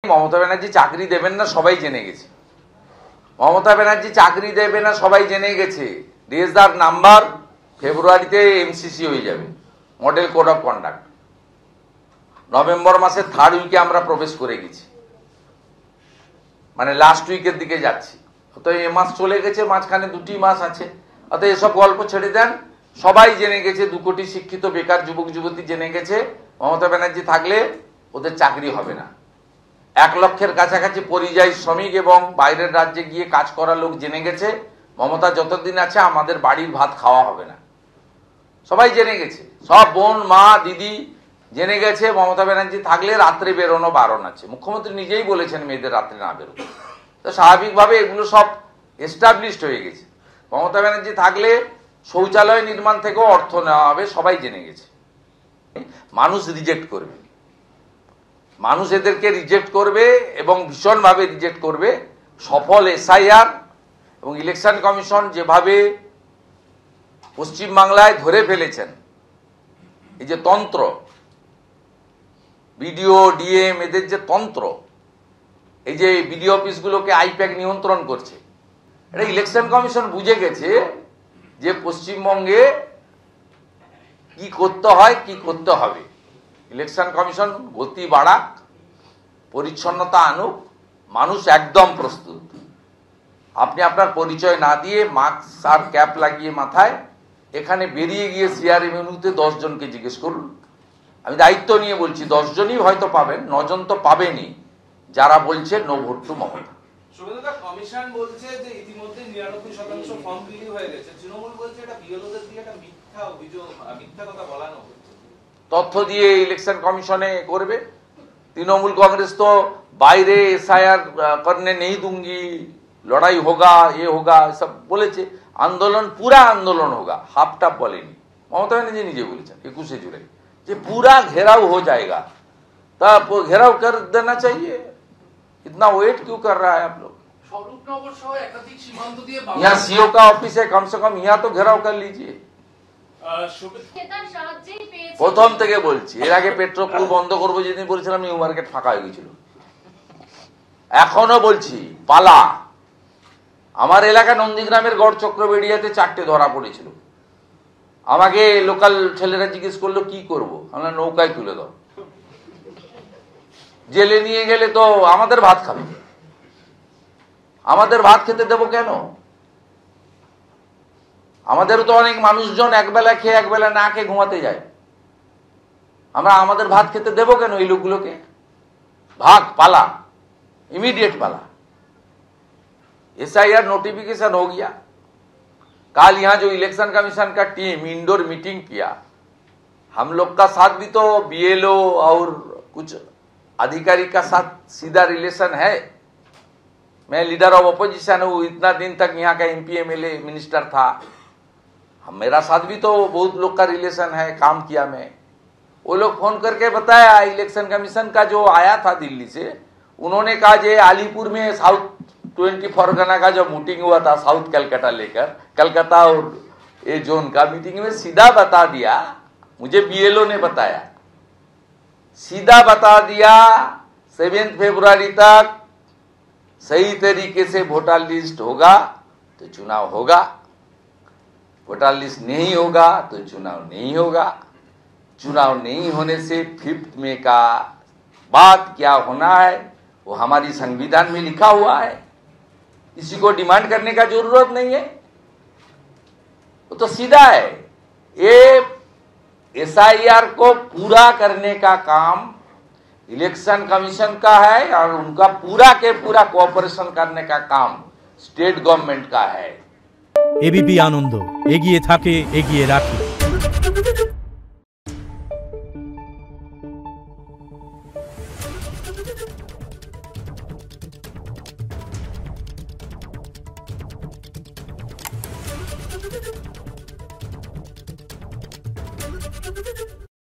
মমতা ব্যানার্জি চাকরি দেবেন না সবাই জেনে গেছে। মমতা ব্যানার্জি চাকরি দেবে না সবাই জেনে গেছে। রেজদার নাম্বার ফেব্রুয়ারিতে এমসিসি হয়ে যাবে, model code of conduct. November মাসের থার্ড উইকে আমরা প্রবেশ করে গেছি, মানে লাস্ট উইকের দিকে যাচ্ছি। তো এ মাস চলে গেছে, মাঝখানে 2টি মাস আছে। অর্থাৎ এসব গল্প ছেড়ে দেন, সবাই জেনে গেছে। 2 কোটি শিক্ষিত বেকার যুবক যুবতী জেনে গেছে মমতা ব্যানার্জি থাকলে ওদের চাকরি হবে না। 1 লক্ষের কাছাকাছি পরিযায়ী শ্রমিক এবং বাইরের রাজ্যে গিয়ে কাজ করা লোক জেনে গেছে মমতা যতদিন আছে আমাদের বাড়ির ভাত খাওয়া হবে না। সবাই জেনে গেছে, সব বোন মা দিদি জেনে গেছে মমতা ব্যানার্জি থাকলে রাত্রে বেরোনো বারণ আছে। মুখ্যমন্ত্রী নিজেই বলেছেন মেয়েদের রাত্রে না বেরোতে। তো স্বাভাবিকভাবে এগুলো সব এস্টাবলিশড হয়ে গেছে। মমতা ব্যানার্জি থাকলে শৌচালয় নির্মাণ থেকেও অর্থ নেওয়া হবে, সবাই জেনে গেছে। মানুষ রিজেক্ট করবে, মানুষ এদেরকে রিজেক্ট করবে এবং ভীষণভাবে রিজেক্ট করবে। সফল এসআইআর এবং ইলেকশন কমিশন যেভাবে পশ্চিমবাংলায় ধরে ফেলেছেন, এই যে তন্ত্র, বিডিও ডিএম এদের যে তন্ত্র, এই যে বিডিও অফিসগুলোকে আইপ্যাক নিয়ন্ত্রণ করছে, এটা ইলেকশন কমিশন বুঝে গেছে যে পশ্চিমবঙ্গে কি করতে হয় কি করতে হবে। ইলেকশন কমিশন গতি বাড়াক, পরিচ্ছন্নতা আনুক, মানুষ একদম প্রস্তুত। আপনি আপনার পরিচয় না দিয়ে মাস্ক আর ক্যাপ লাগিয়ে মাথায় এখানে বেরিয়ে গিয়ে সিআরএম ইউনিতে 10 জনকে জিজ্ঞেস করুন। আমি দায়িত্ব নিয়ে বলছি 10 জনই হয়তো পাবেন, 9 জন তো পাবেনি যারা বলছে no vote to Mamata. Commission বলছে যে ইতিমধ্যে 99% ফর্ম বিলি হয়ে গেছে। তৃণমূল বলছে এটা বিএলওদের দিয়ে একটা মিথ্যা অভিযোগ, মিথ্যা কথা বলানো হচ্ছে। তথ্য দিয়ে ইলেকশন কমিশনে করবে। तृणमूल कांग्रेस तो বাইরে एसआईआर करने नहीं दूंगी, लड़ाई होगा, ये होगा, सब बोले। आंदोलन पूरा आंदोलन होगा, हाफ टाप बोलेनी। ममता बनर्जी निजे बोले 21 जुलाई যে पूरा घेराव हो जाएगा। तब घेराव कर देना चाहिए। इतना वेट क्यों कर रहा है आप लोग? यहाँ सीओ का ऑफिस है, कम से कम यहाँ तो घेराव कर लीजिए। প্রথম থেকে বলছি, এর আগে পেট্রোল বন্ধ করবো যেদিন বলছিলাম নিউ মার্কেট ফাঁকা হয়ে গেছিল। এখনো বলছি পালা। আমার এলাকা নন্দীগ্রামের গড় চক্রবেড়িয়াতে 4টে ধরা পড়েছিল। আমাকে লোকাল ছেলেরা জিজ্ঞেস করলো কি করব, আমরা নৌকায় তুলে দাও। জেলে নিয়ে গেলে তো আমাদের ভাত খাবে, আমাদের ভাত খেতে দেবো কেন? আমাদেরও তো অনেক মানুষজন একবেলা খেয়ে একবেলা না খেয়ে ঘুমাতে যায়। আমরা আমাদের ভাত খেতে দেবো কেন এই লোকগুলোকে? भाग पाला, इमीडिएट पाला। एसआईआर नोटिफिकेशन हो गया। कल यहाँ जो इलेक्शन कमीशन का टीम इंडोर मीटिंग किया, हम लोग का साथ भी तो बीएलओ और कुछ अधिकारी का साथ सीधा रिलेशन है। मैं लीडर ऑफ अपोजिशन हूँ, इतना दिन तक यहाँ का एमपी एमएलए मिनिस्टर था, मेरा साथ भी तो बहुत लोग का रिलेशन है, काम किया मैं। वो लोग फोन करके बताया इलेक्शन कमीशन का जो आया था दिल्ली से, उन्होंने कहा जे अलीपुर में साउथ 20 फरगना का जो मीटिंग हुआ था साउथ कलकत्ता लेकर, कलकत्ता और ये जोन का मीटिंग में सीधा बता दिया, मुझे बीएलओ ने बताया, सीधा बता दिया 7 फरवरी तक सही तरीके से वोटर लिस्ट होगा तो चुनाव होगा, वोटर लिस्ट नहीं होगा तो चुनाव नहीं होगा। चुनाव नहीं होने से 5 मई का बाद क्या होना है वो हमारी संविधान में लिखा हुआ है, किसी को डिमांड करने का जरूरत नहीं है, वो तो सीधा है। ये एसआईआर को पूरा करने का काम इलेक्शन कमीशन का है और उनका पूरा के पूरा कोऑपरेशन करने का काम स्टेट गवर्नमेंट का है। एबीपी आनंद एगिए थाके एगिए राखे। Thank you.